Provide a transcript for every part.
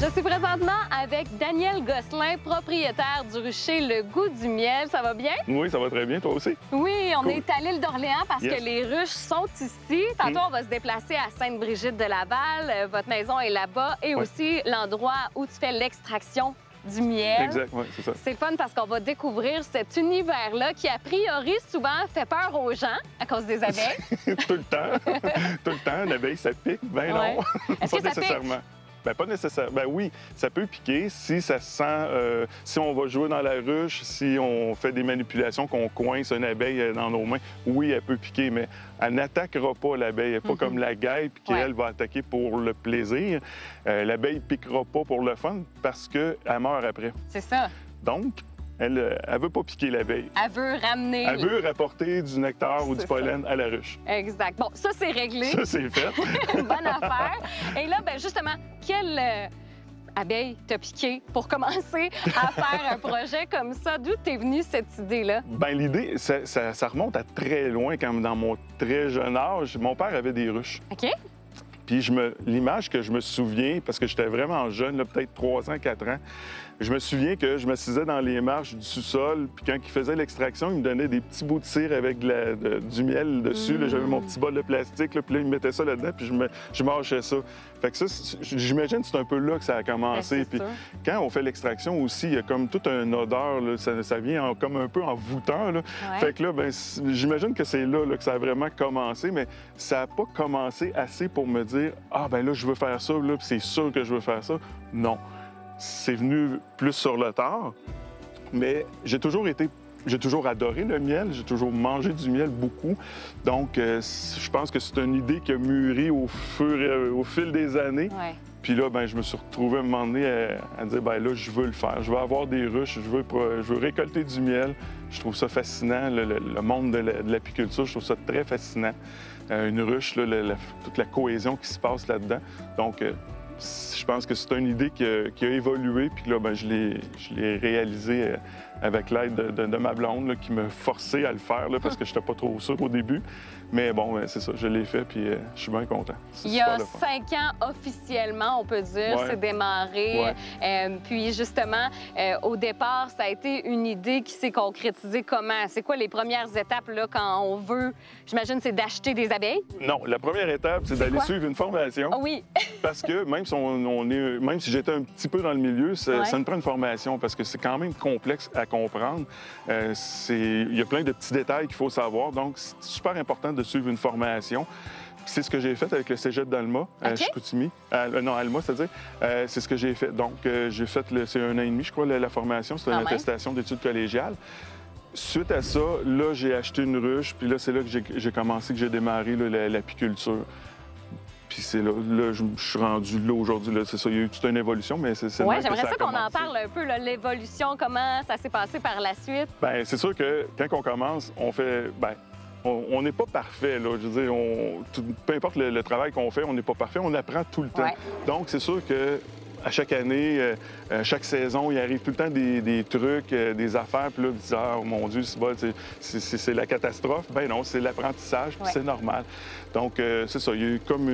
Je suis présentement avec Daniel Gosselin, propriétaire du rucher Le Goût du Miel. Ça va bien? Oui, ça va très bien, toi aussi. Oui, on Cool. est à l'île d'Orléans parce que les ruches sont ici. Tantôt, on va se déplacer à Sainte-Brigitte-de-Laval. Votre maison est là-bas et aussi l'endroit où tu fais l'extraction du miel. Exact, oui, c'est ça. C'est fun parce qu'on va découvrir cet univers-là qui, a priori, souvent fait peur aux gens à cause des abeilles. Tout le temps. Tout le temps, l'abeille, ça pique. Ben Ouais. non, Est-ce pas que ça nécessairement. Ben, pas nécessairement. Ben oui, ça peut piquer si ça se sent... si on va jouer dans la ruche, si on fait des manipulations, qu'on coince une abeille dans nos mains, oui, elle peut piquer, mais elle n'attaquera pas l'abeille. Elle n'est pas comme la guêpe qui, elle, va attaquer pour le plaisir. L'abeille ne piquera pas pour le fun parce qu'elle meurt après. C'est ça. Donc, elle ne veut pas piquer l'abeille. Elle veut ramener... Elle veut rapporter du nectar ou du C'est pollen à la ruche. Exact. Bon, ça, c'est réglé. Ça, c'est fait. Bonne affaire. Et là, ben justement, quelle abeille t'a piqué pour commencer à faire un projet comme ça? D'où t'es venue cette idée-là? Bien, l'idée, ça remonte à très loin, quand dans mon très jeune âge. Mon père avait des ruches. OK. Puis l'image que je me souviens, parce que j'étais vraiment jeune, peut-être 3 ans, 4 ans, je me souviens que je m'assisais dans les marches du sous-sol, puis quand il faisait l'extraction, il me donnait des petits bouts de cire avec du miel dessus. J'avais mon petit bol de plastique, puis là, il me mettait ça là-dedans, puis je mâchais ça. Fait que ça, j'imagine que c'est un peu là que ça a commencé. Puis quand on fait l'extraction aussi, il y a comme toute une odeur, là, ça vient comme un peu envoûtant. Là. Ouais. Fait que là, ben, j'imagine que c'est là, que ça a vraiment commencé, mais ça n'a pas commencé assez pour me dire « Ah, ben là, je veux faire ça, là, puis c'est sûr que je veux faire ça. » Non. C'est venu plus sur le tard, mais j'ai toujours adoré le miel, j'ai toujours mangé du miel beaucoup. Donc, je pense que c'est une idée qui a mûri au fil des années. Ouais. Puis là, ben, je me suis retrouvé à un moment donné à dire, ben là, je veux le faire. Je veux avoir des ruches, je veux récolter du miel. Je trouve ça fascinant, le monde de l'apiculture, je trouve ça très fascinant. Une ruche, là, toute la cohésion qui se passe là-dedans. Donc, je pense que c'est une idée qui a évolué, puis là, ben, je l'ai réalisée avec l'aide de ma blonde, là, qui m'a forcé à le faire, là, parce que je n'étais pas trop sûr au début. Mais bon, c'est ça, je l'ai fait, puis je suis bien content. Il y a 5 ans, officiellement, on peut dire, c'est démarré. Ouais. Puis justement, au départ, ça a été une idée qui s'est concrétisée comment? C'est quoi les premières étapes là, quand on veut, j'imagine, c'est d'acheter des abeilles? Non, la première étape, c'est d'aller suivre une formation. Ah oui. Parce que même si j'étais un petit peu dans le milieu, ça me prend une formation parce que c'est quand même complexe à comprendre. Il y a plein de petits détails qu'il faut savoir. Donc, c'est super important de suivre une formation. C'est ce que j'ai fait avec le cégep d'Alma, à Chicoutimi. Non, Alma, c'est-à-dire. C'est ce que j'ai fait. Donc, j'ai fait, c'est 1 an et demi, je crois, la formation. C'est une attestation d'études collégiales. Suite à ça, là, j'ai acheté une ruche. Puis là, c'est là que j'ai commencé, que j'ai démarré l'apiculture. Puis c'est là, je suis rendu là aujourd'hui. C'est ça, il y a eu toute une évolution, mais c'est Oui, j'aimerais ça qu'on en parle un peu, l'évolution, comment ça s'est passé par la suite. Bien, c'est sûr que quand on commence, on fait... Bien, on n'est pas parfait, là. Je veux dire, peu importe le travail qu'on fait, on n'est pas parfait. On apprend tout le temps. Ouais. Donc, c'est sûr que à chaque année, chaque saison, il arrive tout le temps des trucs, des affaires. Puis là, tu dis, ah, mon Dieu, c'est la catastrophe. Ben non, c'est l'apprentissage, puis c'est normal. Donc, c'est ça. Il y a eu comme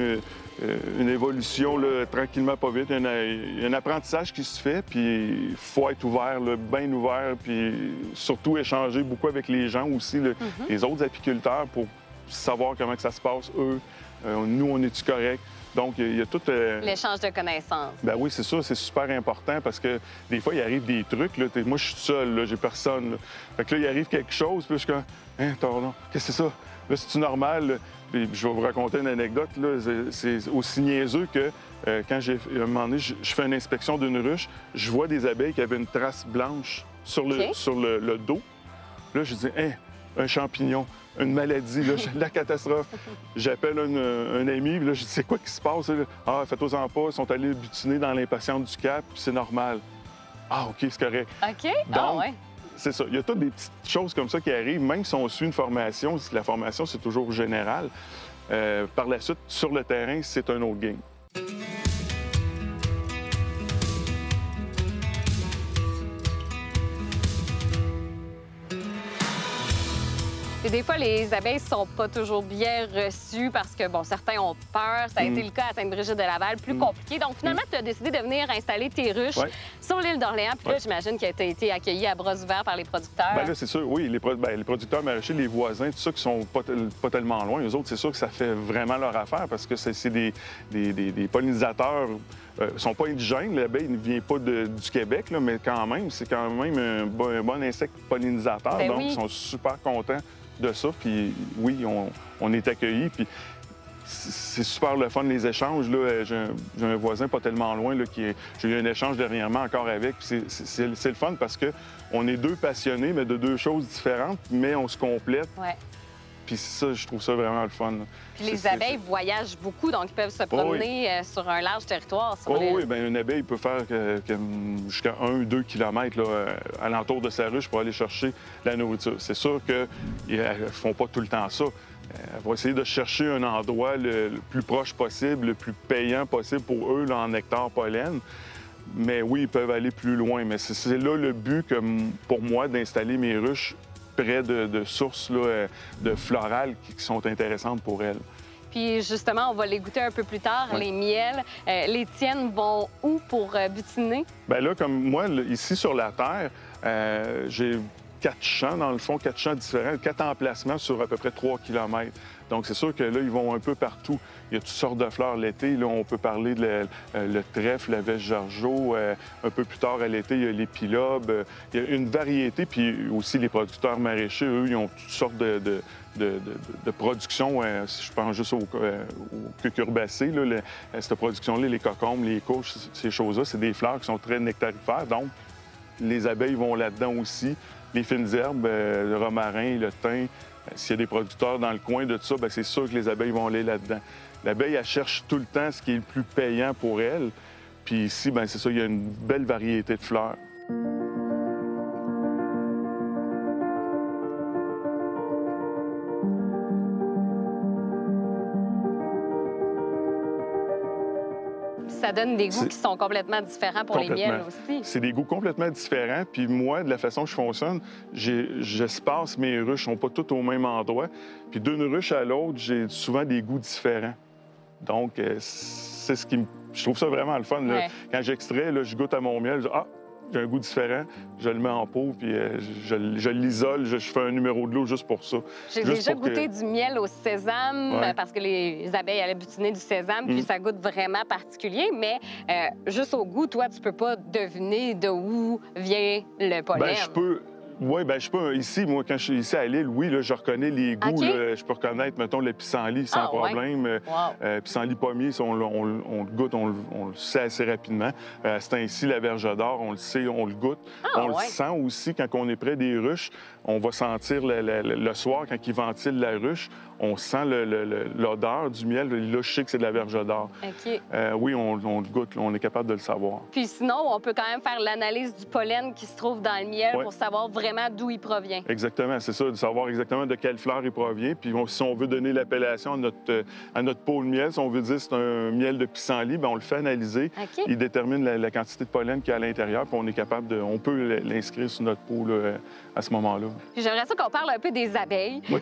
une évolution, là, tranquillement, pas vite. Il y a un apprentissage qui se fait, puis il faut être ouvert, là, bien ouvert, puis surtout échanger beaucoup avec les gens aussi, les autres apiculteurs, pour savoir comment que ça se passe, eux. Nous, on est-tu correct? Donc, il y a tout... L'échange de connaissances. Ben oui, c'est ça, c'est super important parce que des fois, il arrive des trucs. Là, moi, je suis seul, là, j'ai personne. Là. Fait que là, il arrive quelque chose, puis je suis comme, hein, pardon, qu'est-ce que c'est ça? Là, c'est-tu normal? Là? Puis je vais vous raconter une anecdote. C'est aussi niaiseux que quand à un moment donné, je fais une inspection d'une ruche, je vois des abeilles qui avaient une trace blanche sur le dos. Là, je dis, hein, un champignon. Une maladie, là, la catastrophe. J'appelle un ami, puis là, je dis, c'est quoi qui se passe? Là? Ah, faites-en pas, ils sont allés butiner dans l'impatiente du Cap, puis c'est normal. Ah, OK, c'est correct. OK. Donc, c'est ça. Il y a toutes des petites choses comme ça qui arrivent, même si on suit une formation, la formation, c'est toujours général. Par la suite, sur le terrain, c'est un autre game. Et des fois, les abeilles ne sont pas toujours bien reçues parce que, bon, certains ont peur. Ça a été le cas à Sainte-Brigitte-de-Laval, plus compliqué. Donc, finalement, tu as décidé de venir installer tes ruches sur l'île d'Orléans. Puis là, j'imagine que tu as été accueilli à bras ouverts par les producteurs. Bien là, c'est sûr, oui. Les producteurs maraîchers, les voisins, tout ça qui sont pas tellement loin, eux autres, c'est sûr que ça fait vraiment leur affaire parce que c'est des pollinisateurs. Ils sont pas indigènes, l'abeille ne vient pas du Québec, là, mais quand même, c'est quand même un bon insecte pollinisateur. Ben donc, oui. ils sont super contents de ça. Puis oui, on est accueillis. Puis c'est super le fun, les échanges. J'ai un voisin pas tellement loin, j'ai eu un échange dernièrement encore avec. C'est le fun parce qu'on est deux passionnés, mais de deux choses différentes, mais on se complète. Ouais. Puis ça, je trouve ça vraiment le fun. Puis les abeilles voyagent beaucoup, donc ils peuvent se promener sur un large territoire. Oui, bien, une abeille peut faire jusqu'à 1 ou 2 kilomètres alentour de sa ruche pour aller chercher la nourriture. C'est sûr qu'elles ne font pas tout le temps ça. Elles vont essayer de chercher un endroit le plus proche possible, le plus payant possible pour eux là, en nectar pollen. Mais oui, ils peuvent aller plus loin. Mais c'est là le but pour moi d'installer mes ruches près de sources là, de florales qui sont intéressantes pour elles. Puis justement, on va les goûter un peu plus tard, les miels. Les tiennes vont où pour butiner? Bien là, comme moi, ici sur la Terre, j'ai 4 champs, dans le fond, 4 champs différents, 4 emplacements sur à peu près 3 km. Donc, c'est sûr que là, ils vont un peu partout. Il y a toutes sortes de fleurs l'été. Là, on peut parler de le trèfle, la vesgergeau. Un peu plus tard à l'été, il y a l'épilobes. Il y a une variété. Puis aussi, les producteurs maraîchers, eux, ils ont toutes sortes de production. Je pense juste aux cucurbacées, là, cette production-là, les cocombes, les courges, ces choses-là, c'est des fleurs qui sont très nectarifères. Donc, les abeilles vont là-dedans aussi. Les fines herbes, le romarin, le thym. S'il y a des producteurs dans le coin de tout ça, bien, c'est sûr que les abeilles vont aller là-dedans. L'abeille, elle cherche tout le temps ce qui est le plus payant pour elle. Puis ici, bien, c'est ça, il y a une belle variété de fleurs. Ça donne des goûts qui sont complètement différents pour les miels aussi. C'est des goûts complètement différents. Puis moi, de la façon que je fonctionne, j'espace mes ruches, ne sont pas toutes au même endroit. Puis d'une ruche à l'autre, j'ai souvent des goûts différents. Donc, c'est ce qui me... Je trouve ça vraiment le fun. Là. Ouais. Quand j'extrais, là, je goûte à mon miel, je dis, ah, j'ai un goût différent, je le mets en pot, puis je l'isole, je fais un numéro de l'eau juste pour ça. J'ai déjà goûté du miel au sésame parce que les abeilles allaient butiner du sésame, puis ça goûte vraiment particulier, mais juste au goût, toi, tu peux pas deviner de où vient le pollen. Bien, je peux... Oui, bien, je peux. Ici, moi, quand je suis ici à Lille, oui, là, je reconnais les goûts. Là, je peux reconnaître, mettons, le pissenlit sans problème. Pissenlit pommier, on le goûte, on le sait assez rapidement. C'est ainsi la verge d'or, on le sait, on le goûte. On le sent aussi quand on est près des ruches. On va sentir le soir, quand ils ventilent la ruche, on sent l'odeur du miel. Là, je sais que c'est de la verge d'or. OK. Oui, on le goûte, on est capable de le savoir. Puis sinon, on peut quand même faire l'analyse du pollen qui se trouve dans le miel pour savoir vraiment d'où il provient. Exactement, c'est ça, de savoir exactement de quelle fleur il provient. Puis si on veut donner l'appellation à notre pot de miel, si on veut dire que c'est un miel de pissenlit, bien, on le fait analyser. OK. Il détermine la quantité de pollen qu'il y a à l'intérieur, puis on est capable on peut l'inscrire sur notre pot là, à ce moment-là. J'aimerais ça qu'on parle un peu des abeilles, Oui.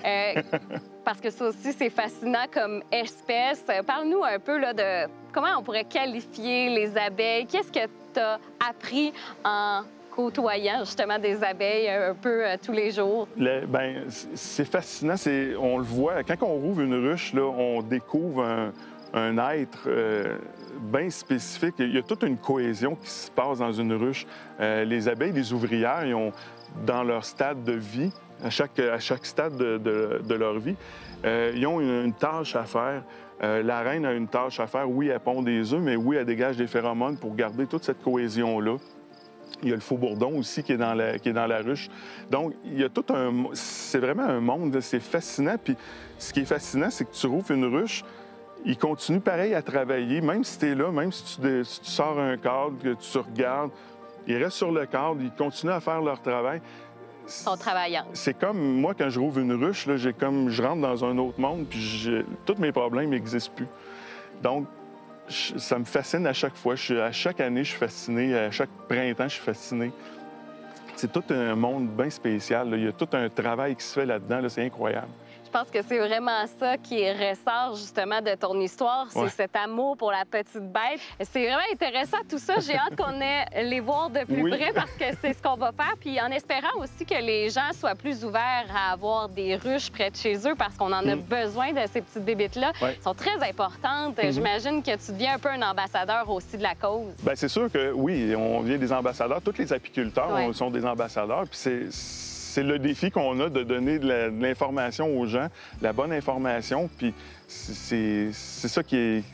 parce que ça aussi, c'est fascinant comme espèce. Parle-nous un peu là, de comment on pourrait qualifier les abeilles. Qu'est-ce que tu as appris en côtoyant justement des abeilles un peu tous les jours? Bien, c'est fascinant. On le voit. Quand on rouvre une ruche, là, on découvre un être bien spécifique. Il y a toute une cohésion qui se passe dans une ruche. Les abeilles, les ouvrières, ils ont, dans leur stade de vie, à chaque stade de leur vie, ils ont une tâche à faire. La reine a une tâche à faire. Oui, elle pond des œufs, mais oui, elle dégage des phéromones pour garder toute cette cohésion-là. Il y a le faux-bourdon aussi qui est dans la ruche. Donc, il y a tout un... C'est vraiment un monde, c'est fascinant. Puis ce qui est fascinant, c'est que tu rouvres une ruche, ils continuent pareil à travailler, même si tu es là, même si tu sors un cadre, que tu regardes, ils restent sur le cadre, ils continuent à faire leur travail. Ils sont travaillants. C'est comme, moi, quand je rouvre une ruche, là, je rentre dans un autre monde, puis tous mes problèmes n'existent plus. Donc, ça me fascine à chaque fois. À chaque année, je suis fasciné. À chaque printemps, je suis fasciné. c'est tout un monde bien spécial, là. Il y a tout un travail qui se fait là-dedans, là. C'est incroyable. Je pense que c'est vraiment ça qui ressort justement de ton histoire, c'est cet amour pour la petite bête. C'est vraiment intéressant tout ça. J'ai hâte qu'on ait les voir de plus près parce que c'est ce qu'on va faire. Puis en espérant aussi que les gens soient plus ouverts à avoir des ruches près de chez eux parce qu'on en a besoin de ces petites bébites-là. Elles sont très importantes. J'imagine que tu deviens un peu un ambassadeur aussi de la cause. Bien, c'est sûr que oui, on devient des ambassadeurs. Tous les apiculteurs sont des ambassadeurs. Puis c'est le défi qu'on a de donner de l'information aux gens, de la bonne information. Puis c'est ça qui est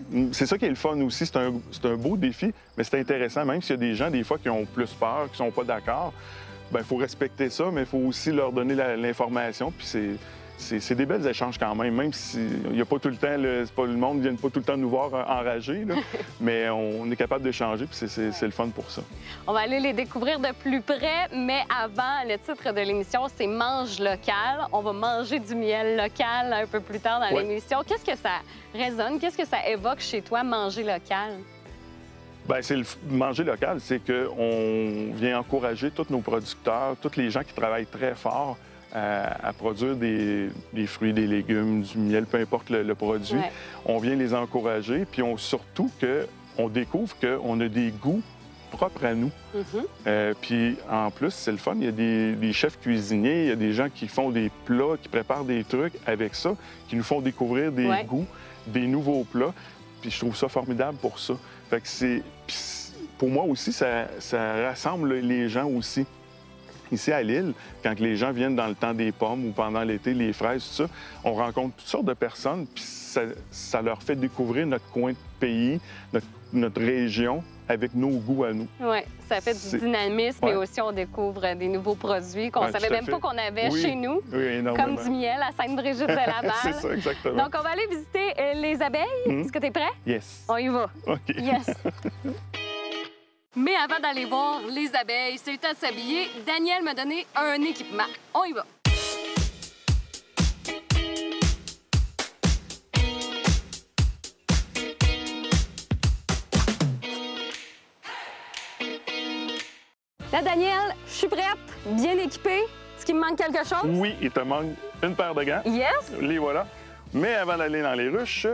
le fun aussi. C'est un beau défi, mais c'est intéressant. Même s'il y a des gens, des fois, qui ont plus peur, qui sont pas d'accord, bien, il faut respecter ça, mais il faut aussi leur donner l'information. Puis c'est des belles échanges quand même s'il n'y a pas tout le temps, le monde ne vient pas tout le temps nous voir enragés, là, mais on est capable d'échanger, puis c'est le fun pour ça. On va aller les découvrir de plus près, mais avant, le titre de l'émission, c'est « Mange local ». On va manger du miel local un peu plus tard dans l'émission. Qu'est-ce que ça résonne? Qu'est-ce que ça évoque chez toi, manger local? Bien, c'est manger local, c'est qu'on vient encourager tous nos producteurs, tous les gens qui travaillent très fort à produire des fruits, des légumes, du miel, peu importe le produit. On vient les encourager, puis surtout qu'on découvre qu'on a des goûts propres à nous. Puis en plus, c'est le fun, il y a des chefs cuisiniers, il y a des gens qui font des plats, qui préparent des trucs avec ça, qui nous font découvrir des goûts, des nouveaux plats. Puis je trouve ça formidable pour ça. Fait que pour moi aussi, ça rassemble les gens aussi. Ici à Lille, quand les gens viennent dans le temps des pommes ou pendant l'été, les fraises, tout ça, on rencontre toutes sortes de personnes, puis ça leur fait découvrir notre coin de pays, notre région, avec nos goûts à nous. Oui, ça fait du dynamisme, mais aussi on découvre des nouveaux produits qu'on ne savait même pas qu'on avait chez nous, comme du miel à Sainte-Brigitte-de-la-Balle. C'est ça, exactement. Donc, on va aller visiter les abeilles. Est-ce que tu es prêt? Yes. On y va. OK. Yes. Mais avant d'aller voir les abeilles, c'est le temps de s'habiller. Daniel m'a donné un équipement. On y va. Là, Daniel, je suis prête, bien équipée. Est-ce qu'il me manque quelque chose? Oui, il te manque une paire de gants. Yes. Les voilà. Mais avant d'aller dans les ruches,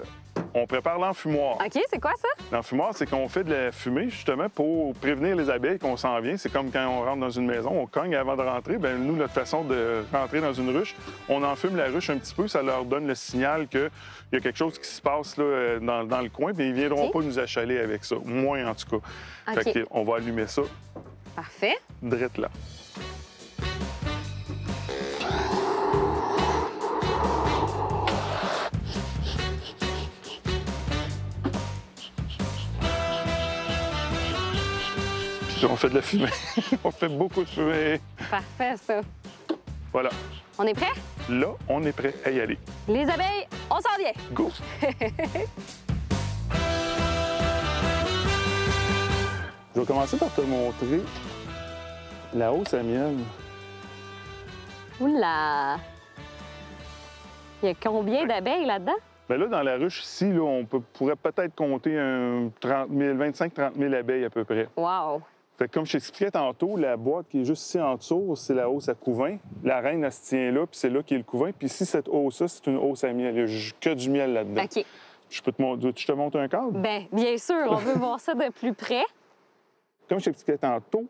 on prépare l'enfumoir. OK, c'est quoi ça? L'enfumoir, c'est qu'on fait de la fumée, justement, pour prévenir les abeilles qu'on s'en vient. C'est comme quand on rentre dans une maison, on cogne avant de rentrer. Bien, nous, notre façon de rentrer dans une ruche, on enfume la ruche un petit peu. Ça leur donne le signal qu'il y a quelque chose qui se passe là, dans le coin, puis ils ne viendront pas nous achaler avec ça. Moins, en tout cas. Fait qu'on va allumer ça. Parfait. Drette là. On fait de la fumée. On fait beaucoup de fumée. Parfait, ça. Voilà. On est prêt? Là, on est prêt à y aller. Les abeilles, on s'en vient. Go! Je vais commencer par te montrer la hausse à miel. Oula! Il y a combien d'abeilles là-dedans? Bien là, dans la ruche ici, là, on pourrait peut-être compter 25-30 000 abeilles à peu près. Wow! Fait que comme je t'expliquais tantôt, la boîte qui est juste ici en dessous, c'est la hausse à couvain. La reine, elle se tient là, puis c'est là qui est le couvain. Puis ici, cette hausse-là, c'est une hausse à miel. Il n'y a que du miel là-dedans. OK. Je te montre un cadre? Bien sûr, on veut voir ça de plus près. Comme je t'expliquais tantôt,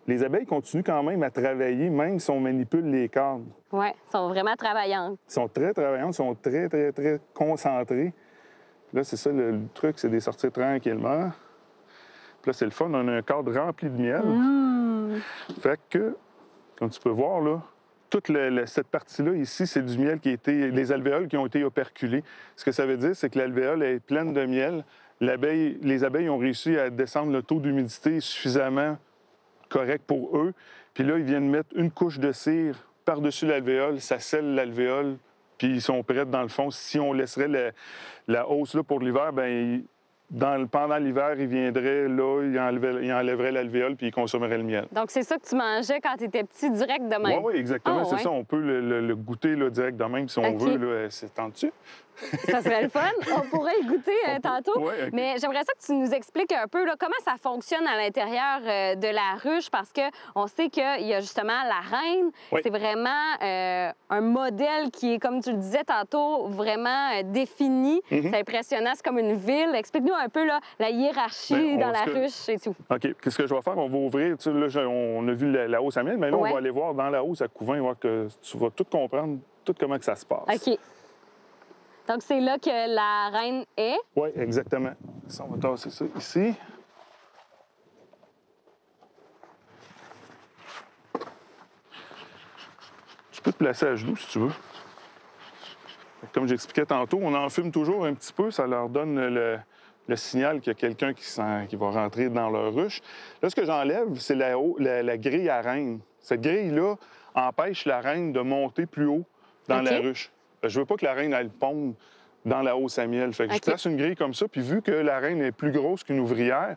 les abeilles continuent quand même à travailler, même si on manipule les cadres. Oui, elles sont vraiment travaillantes. Elles sont très travaillantes, elles sont très, très, très concentrées. Là, c'est ça, le truc, c'est de les sortir tranquillement. Puis là, c'est le fun, on a un cadre rempli de miel. Fait que, comme tu peux voir, là, toute cette partie-là, ici, c'est du miel qui a été... les alvéoles qui ont été operculées. Ce que ça veut dire, c'est que l'alvéole est pleine de miel. Les abeilles ont réussi à descendre le taux d'humidité suffisamment correct pour eux. Puis là, ils viennent mettre une couche de cire par-dessus l'alvéole. Ça scelle l'alvéole, puis ils sont prêts, dans le fond. Si on laisserait la hausse là pour l'hiver, bien... pendant l'hiver, il viendrait là, il enlèverait l'alvéole puis il consommerait le miel. Donc, c'est ça que tu mangeais quand tu étais petit, direct de même? Oui, exactement. C'est ça. On peut le goûter là, direct de même si on veut. C'est en dessus. Ça serait le fun. On pourrait y goûter tantôt. Ouais, OK. Mais j'aimerais ça que tu nous expliques un peu là, comment ça fonctionne à l'intérieur de la ruche, parce qu'on sait qu'il y a justement la reine. Oui. C'est vraiment un modèle qui est, comme tu le disais tantôt, vraiment défini. Mhm. C'est impressionnant, c'est comme une ville. Explique-nous un peu là, la hiérarchie Ben, dans la ruche et tout. OK. Qu'est-ce que je vais faire? On va ouvrir. Tu sais, là, on a vu la hausse à miel, mais là, Ouais. on va aller voir dans la hausse à Couvain, voir que tu vas tout comprendre, tout comment que ça se passe. OK. Donc, c'est là que la reine est. Oui, exactement. Ça, on va tasser ça ici. Tu peux te placer à genoux si tu veux. Comme j'expliquais tantôt, on enfume toujours un petit peu. Ça leur donne le signal qu'il y a quelqu'un qui va rentrer dans leur ruche. Là, ce que j'enlève, c'est la grille à reine. Cette grille-là empêche la reine de monter plus haut dans OK. la ruche. Je veux pas que la reine, elle ponde dans la hausse à miel. Fait que OK. je place une grille comme ça, puis vu que la reine est plus grosse qu'une ouvrière,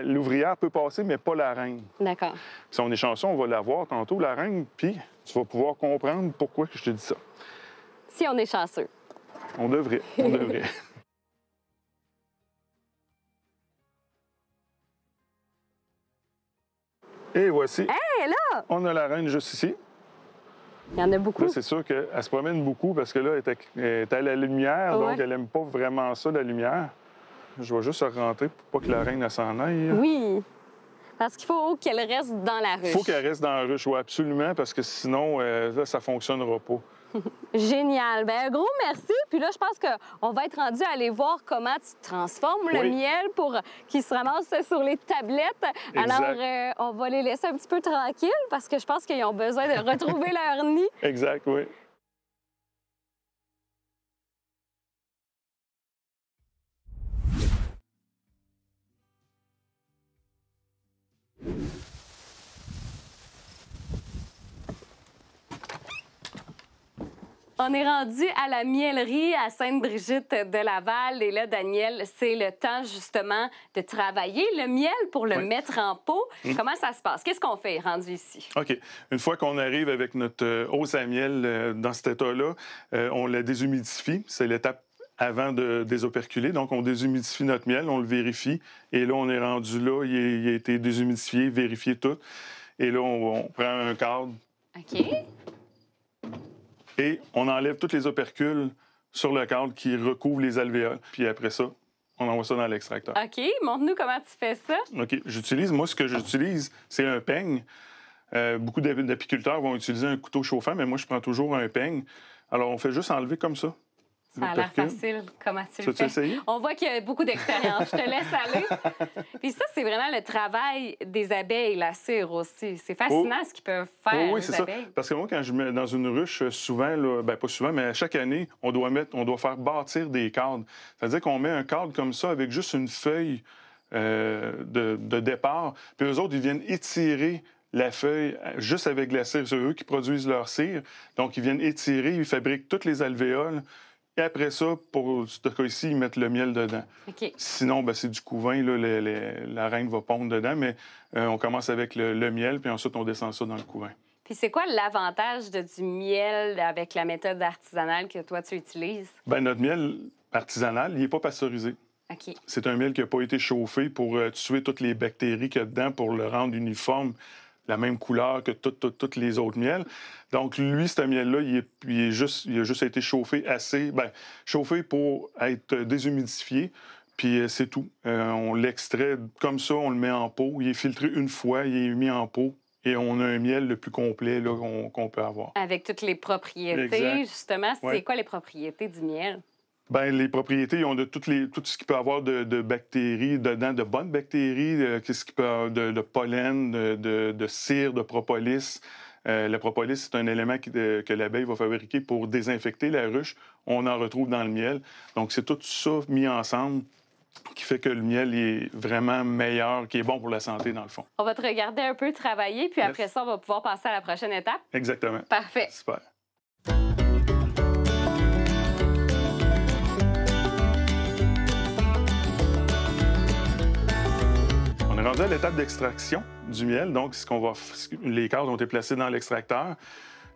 l'ouvrière peut passer, mais pas la reine. D'accord. Si on est chanceux, on va la voir tantôt, la reine, puis tu vas pouvoir comprendre pourquoi je te dis ça. Si on est chanceux. On devrait, on devrait. Et voici, Hé, là! on a la reine juste ici. Il y en a beaucoup. Là, c'est sûr qu'elle se promène beaucoup parce que là, elle est à la lumière, Ouais. donc elle n'aime pas vraiment ça, la lumière. Je vais juste rentrer pour pas que la reine elle s'en aille. Oui. Parce qu'il faut qu'elle reste dans la ruche. Il faut qu'elle reste dans la ruche, oui, absolument, parce que sinon, là, ça ne fonctionnera pas. Génial. Bien, un gros merci. Puis là, je pense qu'on va être rendu à aller voir comment tu transformes le Oui. miel pour qu'il se ramasse sur les tablettes. Exact. Alors, on va les laisser un petit peu tranquilles parce que je pense qu'ils ont besoin de retrouver leur nid. Exact, oui. On est rendu à la miellerie à Sainte-Brigitte de Laval. Et là, Daniel, c'est le temps justement de travailler le miel pour le Oui. mettre en pot. Comment ça se passe? Qu'est-ce qu'on fait rendu ici? OK. Une fois qu'on arrive avec notre hausse à miel dans cet état-là, on la déshumidifie. C'est l'étape avant de désoperculer. Donc, on déshumidifie notre miel, on le vérifie. Et là, on est rendu là, il a été déshumidifié, vérifié tout. Et là, on prend un cadre OK. et on enlève tous les opercules sur le cadre qui recouvre les alvéoles. Puis après ça, on envoie ça dans l'extracteur. OK. Montre-nous comment tu fais ça. OK. Moi, ce que j'utilise, c'est un peigne. Beaucoup d'apiculteurs vont utiliser un couteau chauffant, mais moi, je prends toujours un peigne. Alors, on fait juste enlever comme ça. Ça a l'air l'opercule. facile. Comment tu Tu le veux-tu fais? essayer? On voit qu'il y a beaucoup d'expérience. Je te laisse aller. Puis ça, c'est vraiment le travail des abeilles, la cire aussi. C'est fascinant ce qu'ils peuvent faire, Oui, les c'est ça. abeilles. Parce que moi, quand je mets dans une ruche, souvent, là, ben pas souvent, mais chaque année, on doit faire bâtir des cadres. C'est-à-dire qu'on met un cadre comme ça avec juste une feuille de départ, puis eux autres, ils viennent étirer la feuille juste avec la cire. C'est eux qui produisent leur cire. Donc, ils viennent étirer, ils fabriquent toutes les alvéoles. Et après ça, pour ce cas-ci, ils mettent le miel dedans. OK. Sinon, ben, c'est du couvain, là, la reine va pondre dedans, mais on commence avec le miel, puis ensuite, on descend ça dans le couvain. Puis c'est quoi l'avantage du miel avec la méthode artisanale que toi, tu utilises? Bien, notre miel artisanal, il n'est pas pasteurisé. OK. C'est un miel qui n'a pas été chauffé pour tuer toutes les bactéries qu'il y a dedans pour le rendre uniforme, la même couleur que toutes les autres miels. Donc, lui, ce miel-là, il a juste été chauffé chauffé pour être déshumidifié, puis c'est tout. On l'extrait comme ça, on le met en pot. Il est filtré une fois, il est mis en pot, et on a un miel le plus complet là, qu'on peut avoir. Avec toutes les propriétés, Exact. justement, c'est Ouais. quoi les propriétés du miel? Bien, les propriétés, ils ont de tout ce qu'il peut avoir de bactéries dedans, de bonnes bactéries, qu'est-ce qu'il peut avoir de pollen, de cire, de propolis. Le propolis, c'est un élément que l'abeille va fabriquer pour désinfecter la ruche. On en retrouve dans le miel. Donc, c'est tout ça mis ensemble qui fait que le miel est vraiment meilleur, qui est bon pour la santé, dans le fond. On va te regarder un peu travailler, puis Yes. après ça, on va pouvoir passer à la prochaine étape. Exactement. Parfait. Super. On est rendu à l'étape d'extraction du miel. Donc, les cadres ont été placés dans l'extracteur.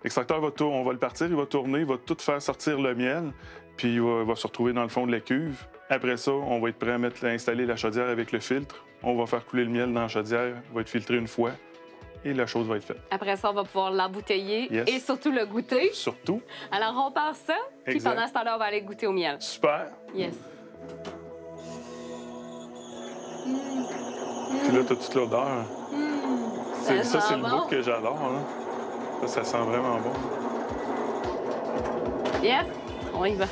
L'extracteur on va le partir, il va tourner, il va tout faire sortir le miel. puis il va se retrouver dans le fond de la cuve. Après ça, on va être prêt à installer la chaudière avec le filtre. On va faire couler le miel dans la chaudière, il va être filtré une fois et la chose va être faite. Après ça, on va pouvoir l'embouteiller Yes. et surtout le goûter. Surtout. Alors, on part ça, puis Exact. pendant ce temps-là, on va aller goûter au miel. Super. Yes. Puis là, tu as toute l'odeur. Ça, sent c'est le bon. bout que j'adore. Hein? Ça sent vraiment bon. Yes, on y va.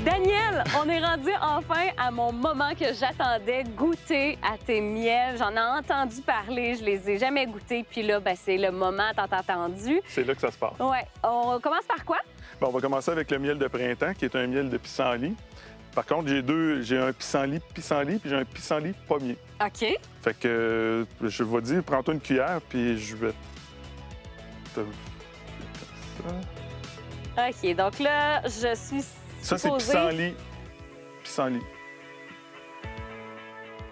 Daniel, on est rendu enfin à mon moment que j'attendais, goûter à tes miels. J'en ai entendu parler, je les ai jamais goûtés. Puis là, ben, c'est le moment tant attendu. C'est là que ça se passe. Ouais, on commence par quoi? Bon, on va commencer avec le miel de printemps, qui est un miel de pissenlit. Par contre, j'ai un pissenlit, puis j'ai un pissenlit pommier. OK. Fait que je vais dire, prends-toi une cuillère, puis je vais te... Ça, OK, donc là, je suis ça c'est supposée... pissenlit.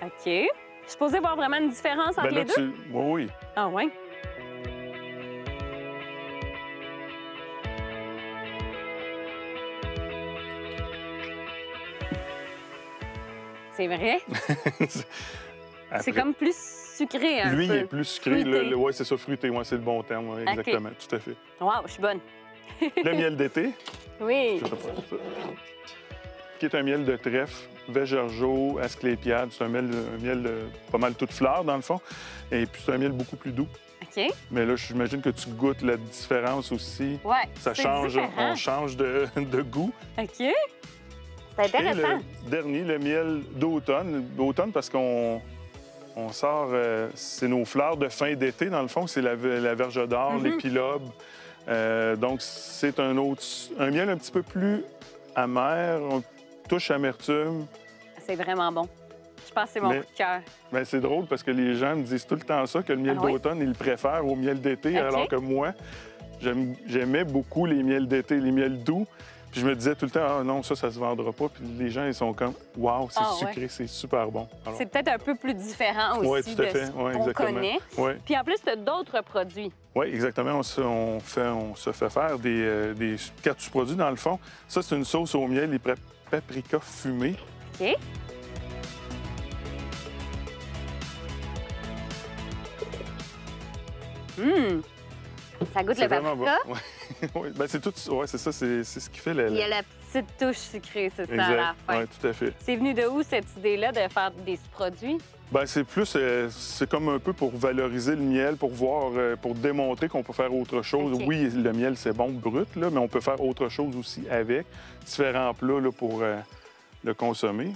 OK. Je suis supposée voir vraiment une différence entre Ben là, les deux? Oui, oui. Ah ouais? C'est vrai? C'est Après, comme plus sucré un lui, peu. il est plus sucré. Fruité. Oui, c'est ça, fruité. Ouais, c'est le bon terme. Ouais, exactement, tout à fait. Wow, je suis bonne. Le miel d'été, Oui. je t'approche ça, qui est un miel de trèfle, Végergeau, Asclépiade. C'est un miel pas mal toute fleur, dans le fond. Et puis, c'est un miel beaucoup plus doux. OK. Mais là, j'imagine que tu goûtes la différence aussi. Ouais. Ça c'est change, différent. on change de goût. OK. C'est Et intéressant. le dernier, le miel d'automne. D'automne parce qu'on sort, c'est nos fleurs de fin d'été, dans le fond. C'est la verge d'or, l'épilobe. Donc, c'est un miel un petit peu plus amer, on touche amertume. C'est vraiment bon. Je pense que c'est mon Mais- coup de cœur. Ben, c'est drôle parce que les gens me disent tout le temps ça, que le miel Ah oui? d'automne, ils le préfèrent au miel d'été, OK. alors que moi, j'aimais beaucoup les miels d'été, les miels doux. Puis je me disais tout le temps, ah non, ça se vendra pas. Puis les gens, ils sont comme, waouh, c'est Ah ouais. sucré, c'est super bon. Alors, C'est peut-être un peu plus différent aussi ouais, tout à de fait. ce Ouais, qu'on exactement. connaît. Oui, Puis en plus, tu as d'autres produits. ouais, exactement. On se fait faire des cartouches produits, dans le fond. Ça, c'est une sauce au miel et paprika fumé. OK. Hum. Ça goûte C'est le vraiment paprika. bon. Ouais. Ouais, ben, c'est tout. Ouais, c'est ça, c'est ce qui fait Il y a la petite touche sucrée, c'est ça, à la Exact. fin. Oui, tout à fait. C'est venu de où, cette idée-là, de faire des produits? Ben, c'est plus, c'est comme un peu pour valoriser le miel, pour voir, pour démontrer qu'on peut faire autre chose. OK. Oui, le miel, c'est bon brut, là, mais on peut faire autre chose aussi avec. Différents plats là, pour le consommer.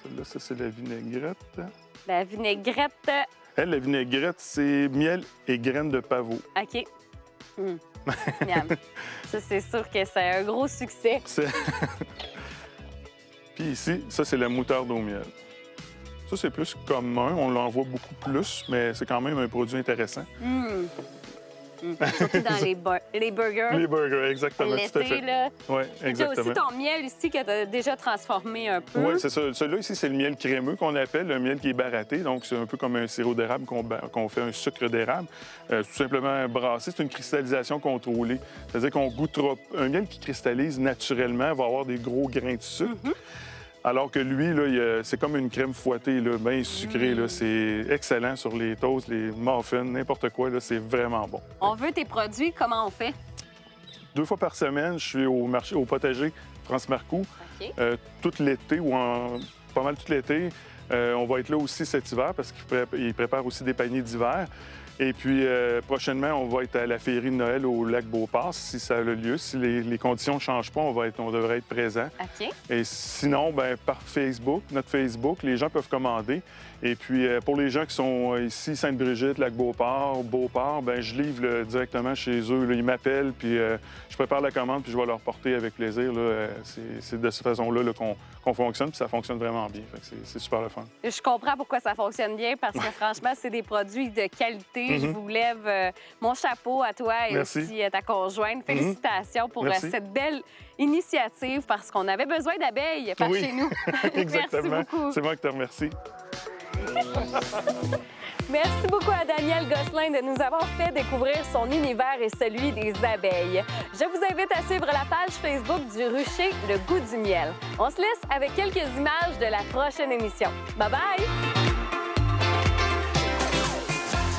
Celle-là, ça, c'est la vinaigrette. La vinaigrette. Elle, la vinaigrette, c'est miel et graines de pavot. OK. Hum. Miam. Ça, c'est sûr que c'est un gros succès. Puis ici, ça, c'est la moutarde au miel. Ça, c'est plus commun. On l'en voit beaucoup plus, mais c'est quand même un produit intéressant. Hum. Hum. Surtout dans les burgers. Les burgers, exactement, tout à L'été, fait. là. Oui, Tu as exactement. aussi ton miel ici que tu as déjà transformé un peu. Oui, c'est ça. Celui-là ici, c'est le miel crémeux qu'on appelle, le miel qui est baratté. Donc, c'est un peu comme un sirop d'érable qu'on fait un sucre d'érable. Tout simplement brassé. C'est une cristallisation contrôlée. C'est-à-dire qu'on goûtera... Un miel qui cristallise naturellement va avoir des gros grains de sucre. Alors que lui, là, c'est comme une crème fouettée, là, bien sucrée. Là. C'est excellent sur les toasts, les muffins, n'importe quoi. Là, c'est vraiment bon. On veut tes produits, comment on fait? 2 fois par semaine, je suis au marché, au potager France Marcoux, OK. tout l'été ou pas mal tout l'été. On va être là aussi cet hiver parce qu'il prépare aussi des paniers d'hiver. Et puis, prochainement, on va être à la féerie de Noël au lac Beauport, si ça a lieu. Si les conditions ne changent pas, on devrait être présent. OK. Et sinon, ben, par Facebook, notre Facebook, les gens peuvent commander. Et puis, pour les gens qui sont ici, Sainte-Brigitte, Lac-Beauport, Beauport, ben, je livre directement chez eux. Là. Ils m'appellent, puis je prépare la commande, puis je vais leur porter avec plaisir. Là. C'est de cette façon-là là, qu'on fonctionne, puis ça fonctionne vraiment bien. Fait que c'est super le fun. Je comprends pourquoi ça fonctionne bien, parce que franchement, c'est des produits de qualité. Je vous lève mon chapeau à toi et Merci. aussi à ta conjointe. Félicitations pour Merci. cette belle initiative, parce qu'on avait besoin d'abeilles par Oui. chez nous. Exactement. Merci beaucoup. C'est moi qui te remercie. Merci beaucoup à Daniel Gosselin de nous avoir fait découvrir son univers et celui des abeilles. Je vous invite à suivre la page Facebook du Rucher, Le Goût du miel. On se laisse avec quelques images de la prochaine émission. Bye-bye!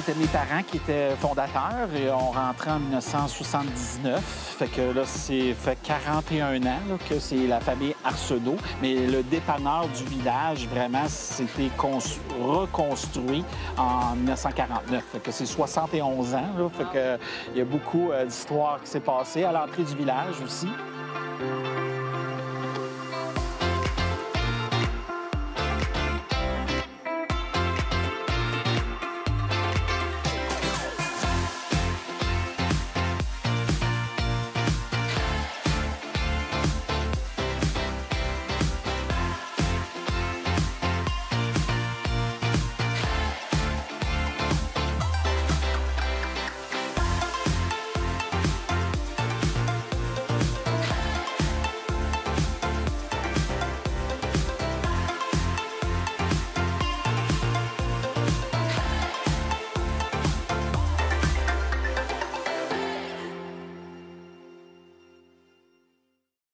C'était mes parents qui étaient fondateurs et on rentrait en 1979. Fait que là, c'est fait 41 ans là, que c'est la famille Arsenault. Mais le dépanneur du village, vraiment, c'était reconstruit en 1949. Fait que c'est 71 ans. Là, fait que il y a beaucoup d'histoires qui s'est passées à l'entrée du village aussi.